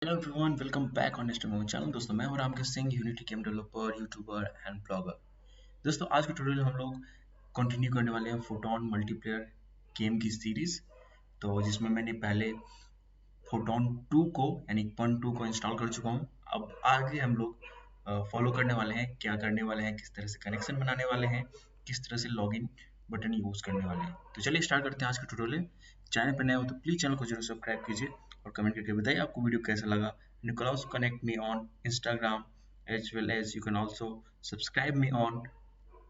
Hello everyone, welcome back on stream channel. दोस्तों, मैं हूं Ramkrishna Singh, Unity game developer, YouTuber and blogger. दोस्तों, आज के ट्यूटोरियल हम लोग कंटिन्यू करने वाले हैं फोटोन मल्टीप्लेयर गेम की सीरीज। तो जिसमें मैंने पहले फोटोन 2 को यानी 1.2 को इंस्टॉल कर चुका हूं। अब आगे हम लोग फॉलो करने वाले हैं, क्या करने वाले हैं, किस तरह से कनेक्शन बनाने वाले हैं, किस तरह से लॉगिन बटन यूज करने वाले हैं। तो चलिए स्टार्ट करते हैं आज का ट्यूटोरियल। चैनल पर नए हो तो प्लीज चैनल को जरूर सब्सक्राइब कीजिए और कमेंट करके बताइए आपको वीडियो कैसा लगा। You can also connect me on Instagram as well as you can also subscribe me on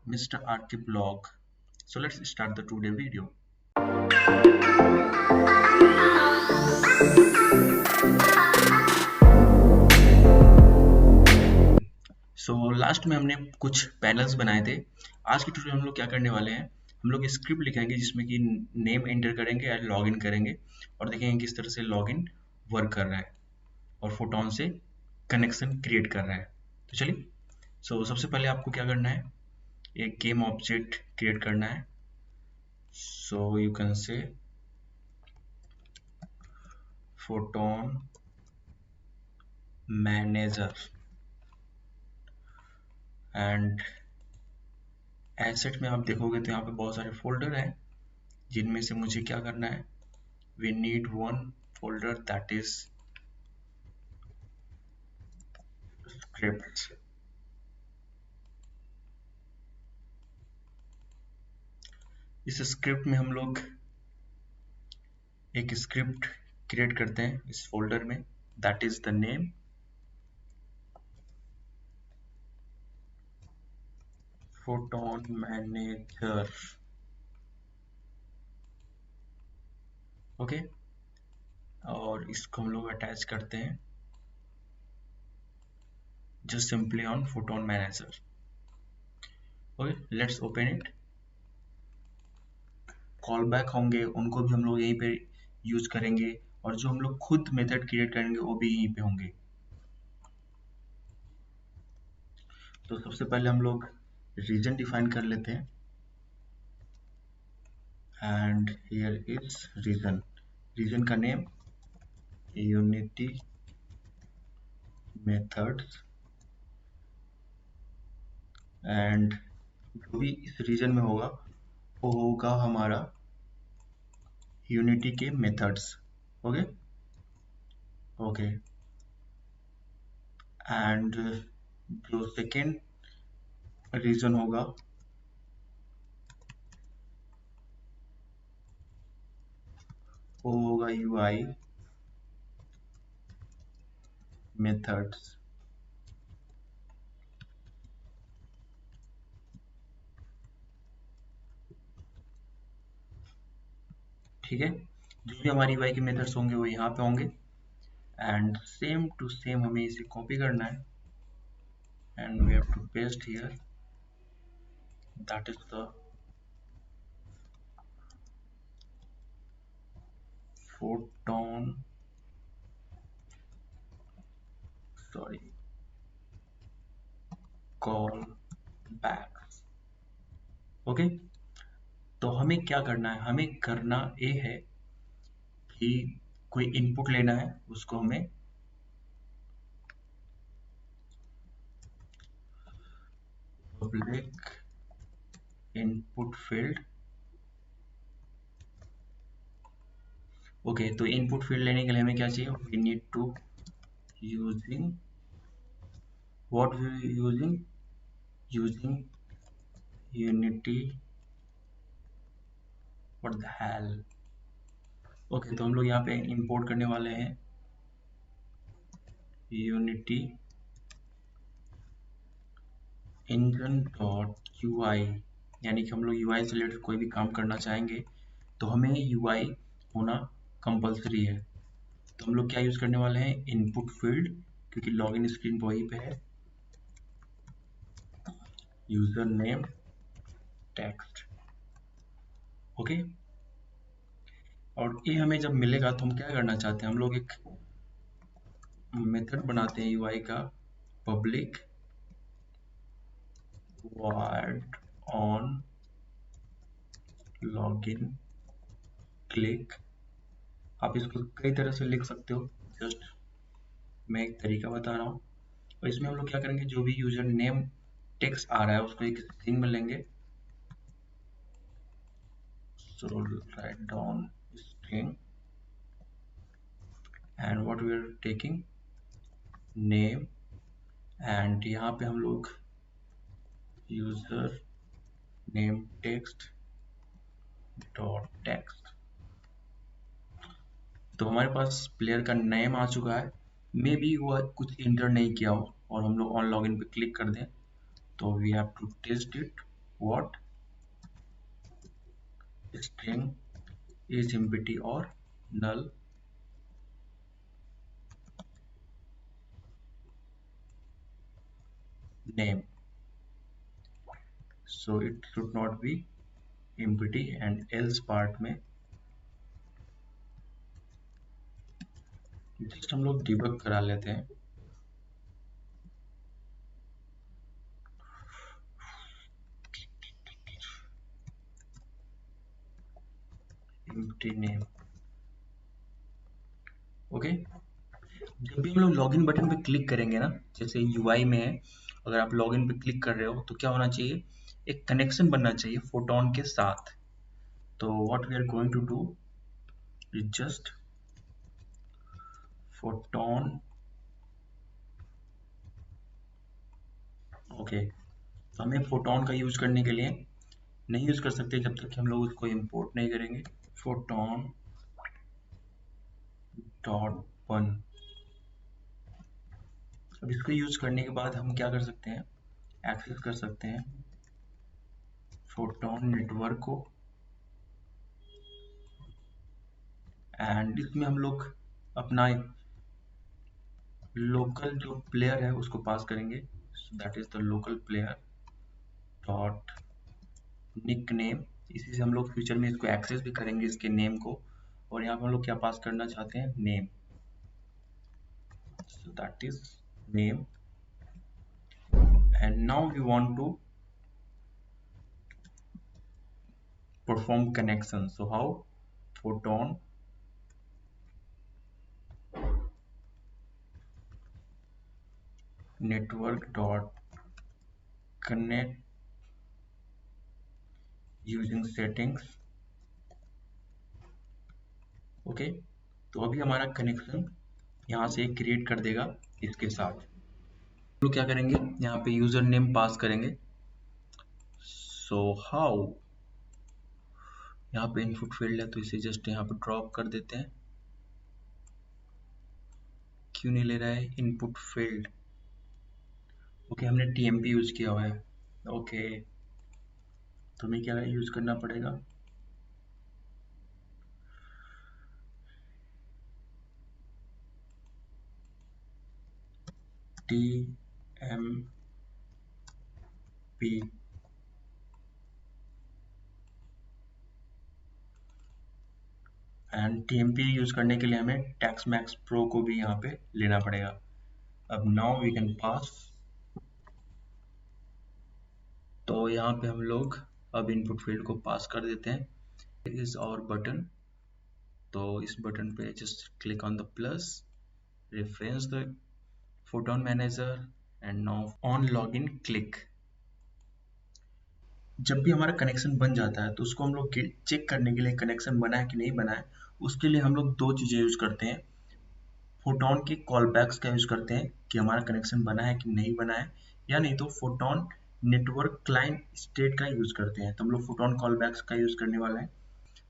Mr. RK Blog. So let's start the today video. So last में हमने कुछ पैनल्स बनाए थे। आज के ट्यूटोरियल हम लोग क्या करने वाले हैं, हम लोग स्क्रिप्ट लिखेंगे जिसमें कि नेम एंटर करेंगे एंड लॉगिन करेंगे और देखेंगे किस तरह से लॉगिन वर्क कर रहा है और फोटोन से कनेक्शन क्रिएट कर रहा है। तो चलिए, सबसे पहले आपको क्या करना है, एक गेम ऑब्जेक्ट क्रिएट करना है। So you can say photon manager and asset में आप देखोगे तो यहाँ पे बहुत सारे फोल्डर हैं जिनमें से मुझे क्या करना है, we need one folder that is script. इस स्क्रिप्ट में हम लोग एक स्क्रिप्ट क्रिएट करते हैं इस फोल्डर में, that is the name photon manager. Okay, और इसको हम लोग अटैच करते हैं just simply on photon manager. Okay, let's open it. Call back होंगे उनको भी हम लोग यहीं पे यूज करेंगे और जो हम लोग खुद मेथड क्रिएट करेंगे वो भी यहीं पे होंगे। तो सबसे पहले हम लोग रीजन डिफाइन कर लेते हैं and here is region. Region का नेम यूनिटी मेथड्स एंड जो भी इस रीजन में होगा वो होगा हमारा यूनिटी के मेथड्स। ओके ओके, एंड जो सेकेंड रीजन होगा वो होगा यूआई मेथड्स। ठीक है, जो भी हमारी यूआई के मेथड्स होंगे वो यहाँ पे होंगे एंड सेम टू सेम हमें इसे कॉपी करना है and we have to paste here, that is the Photon call back. Okay, तो हमें क्या करना है, हमें करना ये है कि कोई इनपुट लेना है, उसको हमें पब्लिक इनपुट फील्ड। ओके, तो इनपुट फील्ड लेने के लिए हमें क्या चाहिए, we need to using what we using Unity what the hell. Okay, तो हम लोग यहाँ पे इंपोर्ट करने वाले हैं यूनिटी इंजन डॉट यूआई, यानी कि हम लोग यूआई से रिलेटेड कोई भी काम करना चाहेंगे तो हमें यूआई होना कंपलसरी है। तो हम लोग क्या यूज करने वाले हैं, इनपुट फील्ड, क्योंकि लॉगिन स्क्रीन वहीं पे है, यूजर नेम टेक्स्ट। ओके, और ये हमें जब मिलेगा तो हम क्या करना चाहते हैं, हम लोग एक मेथड बनाते हैं यूआई का, public void on login click. आप इसको कई तरह से लिख सकते हो, जस्ट मैं एक तरीका बता रहा हूँ। और इसमें हम लोग क्या करेंगे, जो भी यूजर नेम टेक्स्ट आ रहा है उसको एक स्ट्रिंग में लेंगे। So write down string and what we are taking name, and यहाँ पे हम लोग user name text dot text. तो हमारे पास प्लेयर का नेम आ चुका है। मे बी वो कुछ इंटर नहीं किया हो और हम लोग ऑन लॉगिन पे क्लिक कर दें, तो we have to test it what string is empty और null name, so it should not be empty, and else part में जस्ट हम लोग डिबग करा लेते हैं। empty name, okay. जब भी हम लोग लॉगिन बटन पे क्लिक करेंगे ना, जैसे यूआई में है, अगर आप लॉगिन पे क्लिक कर रहे हो तो क्या होना चाहिए, एक कनेक्शन बनना चाहिए फोटोन के साथ। तो what we are going to do is just Photon, okay. तो हमें फोटोन का यूज करने के लिए नहीं यूज कर सकते जब तक कि हम लोग उसको इंपोर्ट नहीं करेंगे। फोटोन डॉट वन, अब इसको यूज करने के बाद हम क्या कर सकते हैं, एक्सेस कर सकते हैं फोटोन नेटवर्क को, एंड इसमें हम लोग अपना लोकल जो प्लेयर है उसको पास करेंगे। So that is the local player dot nickname. इसी से हम लोग फ्यूचर में इसको एक्सेस भी करेंगे, इसके नेम को। और यहाँ पे हम लोग क्या पास करना चाहते हैं, name. So that is name, and now we want to perform connection. So how, photon network dot connect using settings, okay. तो अभी हमारा कनेक्शन यहाँ से क्रिएट कर देगा इसके साथ। हम लोग क्या करेंगे, यहाँ पे यूजर नेम पास करेंगे। सो हाउ, यहाँ पे इनपुट फील्ड है तो इसे जस्ट यहाँ पे ड्रॉप कर देते हैं। क्यों नहीं ले रहा है इनपुट फील्ड, ओके। हमने टीएमपी यूज किया हुआ है, ओके। तो हमें क्या यूज करना पड़ेगा, टीएमपी, एंड टीएमपी यूज करने के लिए हमें टैक्स मैक्स प्रो को भी यहाँ पे लेना पड़ेगा। अब नाउ वी कैन पास, तो यहाँ पे हम लोग अब इनपुट फील्ड को पास कर देते हैं। इज और बटन, तो इस बटन पे just click on the plus, reference the photon manager, and now on login click. जब भी हमारा कनेक्शन बन जाता है तो उसको हम लोग चेक करने के लिए कनेक्शन बना है कि नहीं बना है, उसके लिए हम लोग दो चीजें यूज करते हैं। फोटोन के कॉल बैक्स का यूज करते हैं कि हमारा कनेक्शन बना है कि नहीं बना है, या नहीं तो फोटोन नेटवर्क क्लाइंट स्टेट का यूज करते हैं। तो हम लोग फोटोन कॉल बैक्स का यूज करने वाला है।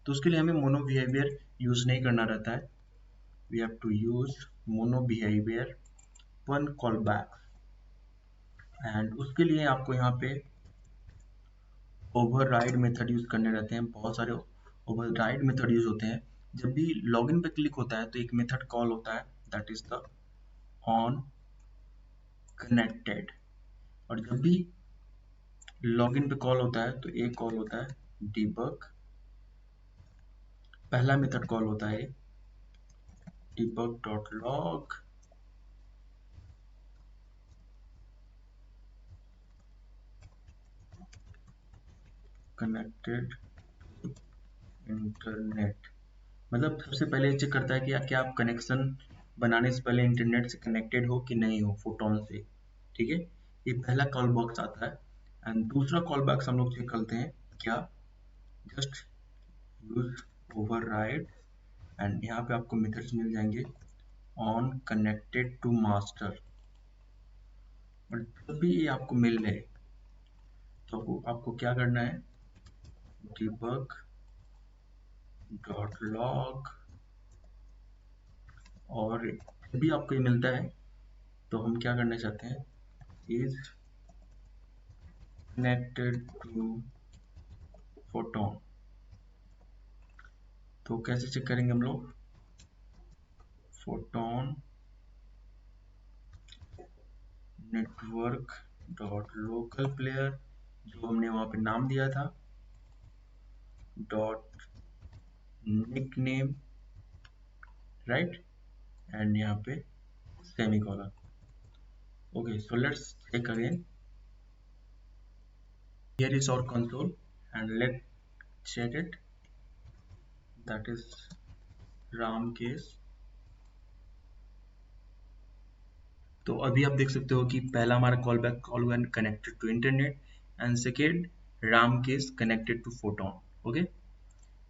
तो उसके लिए हमें मोनो बिहेवियर यूज नहीं करना रहता है, we have to use mono behaviour one call back, and उसके लिए आपको यहाँ पे ओवरराइड मेथड यूज करने रहते हैं। बहुत सारे ओवरराइड मेथड यूज होते हैं। जब भी लॉगिन पे क्लिक होता है तो एक मेथड कॉल होता है, that is the on connected, और जब भी लॉगिन पे कॉल होता है तो एक कॉल होता है डिबग। पहला मेथड कॉल होता है debug dot log, connected internet, मतलब सबसे पहले चेक करता है कि क्या आप कनेक्शन बनाने से पहले इंटरनेट से कनेक्टेड हो कि नहीं हो, फोटोन से। ठीक है, ये पहला कॉल बॉक्स आता है। एंड दूसरा कॉल बॉक्स हम लोग चेक करते हैं क्या, जस्ट यूज ओवरराइड। एंड यहाँ पे आपको मेथड्स मिल जाएंगे ऑन कनेक्टेड टू मास्टर। और जब भी ये आपको मिल रहे तो आपको क्या करना है, debug डॉट लॉग। और जब भी आपको ये मिलता है तो हम क्या करना चाहते हैं, इज कनेक्टेड टू फोटोन। तो कैसे चेक करेंगे हम लोग, Photon network dot local player, जो हमने वहां पे नाम दिया था, dot nickname, right, and यहाँ पे semicolon. Okay, so let's check again. Here is our console and let's check it. That is RAM case. तो अभी आप देख सकते हो कि पहला हमारा कॉल बैक कॉल हुआ connected to internet and second RAM case connected to Photon. Okay,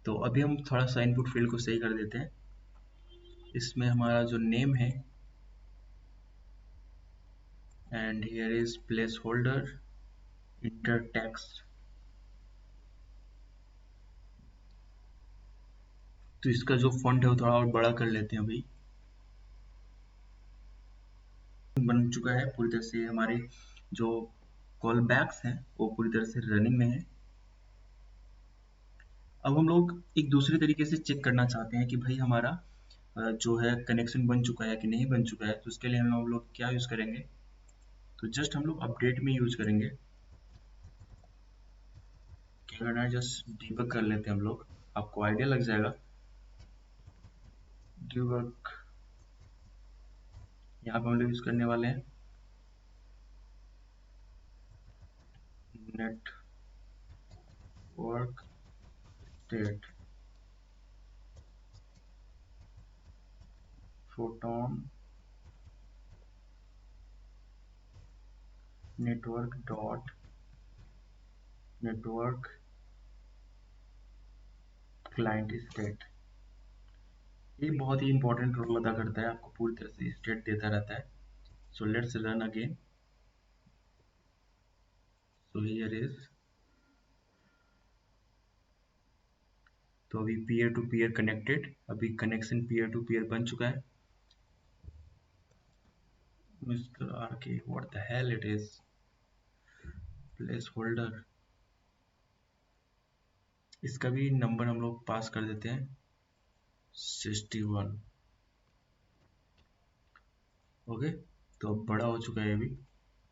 तो अभी हम थोड़ा सा इनपुट फील्ड को सही कर देते हैं। इसमें हमारा जो नेम है and here is place holder inter text. तो इसका जो फॉन्ट है वो थोड़ा और बड़ा कर लेते हैं। अभी बन चुका है पूरी तरह से, हमारे जो कॉल बैक्स हैं वो पूरी तरह से रनिंग में है। अब हम लोग एक दूसरे तरीके से चेक करना चाहते हैं कि भाई हमारा जो है कनेक्शन बन चुका है कि नहीं बन चुका है। तो उसके लिए हम लोग क्या यूज करेंगे, तो जस्ट हम लोग अपडेट में यूज करेंगे। क्या करना है, जस्ट डिबग कर लेते हैं हम लोग, आपको आइडिया लग जाएगा। डिबग यहाँ पे हम लोग यूज करने वाले हैं network state photon network dot network client state. ये बहुत ही इंपॉर्टेंट रोल अदा करता है, आपको पूरी तरह से स्टेट देता रहता है। So let's run again. So here is, तो अभी पीयर टू पीयर कनेक्टेड, अभी कनेक्शन पीयर टू पीयर बन चुका है। मिस्टर आर के, what the hello it is, place holder. इसका भी नंबर हम लोग पास कर देते हैं 61। ओके, तो अब बड़ा हो चुका है। अभी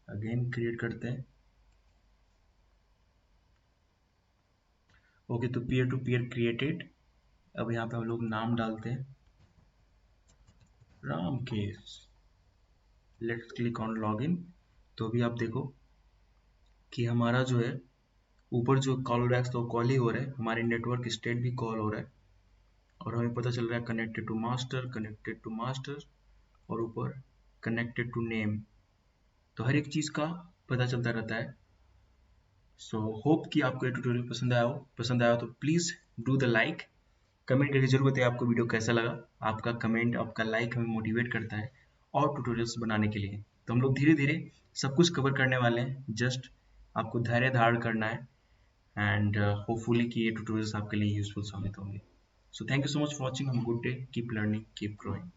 अगेन क्रिएट करते हैं। ओके, तो पीयर टू पीयर क्रिएटेड। अब यहाँ पे हम लोग नाम डालते हैं Ram case. Let's click on login. तो अभी आप देखो कि हमारा जो है ऊपर जो कॉल बैक्स तो कॉल ही हो रहा है, हमारे नेटवर्क स्टेट भी कॉल हो रहा है और हमें पता चल रहा है connected to master, connected to master, और ऊपर कनेक्टेड टू नेम। तो हर एक चीज़ का पता चलता रहता है। सो होप कि आपको ये ट्यूटोरियल पसंद आया हो तो please do the like. Comment करके जरूर बताइए आपको वीडियो कैसा लगा। आपका कमेंट, आपका लाइक हमें मोटिवेट करता है और ट्यूटोरियल्स बनाने के लिए। तो हम लोग धीरे धीरे सब कुछ कवर करने वाले हैं, जस्ट आपको धैर्य धारण करना है एंड होपफुली कि ये ट्यूटोरियल्स आपके लिए यूजफुल साबित होंगे। So thank you so much for watching. Have a good day, keep learning, keep growing.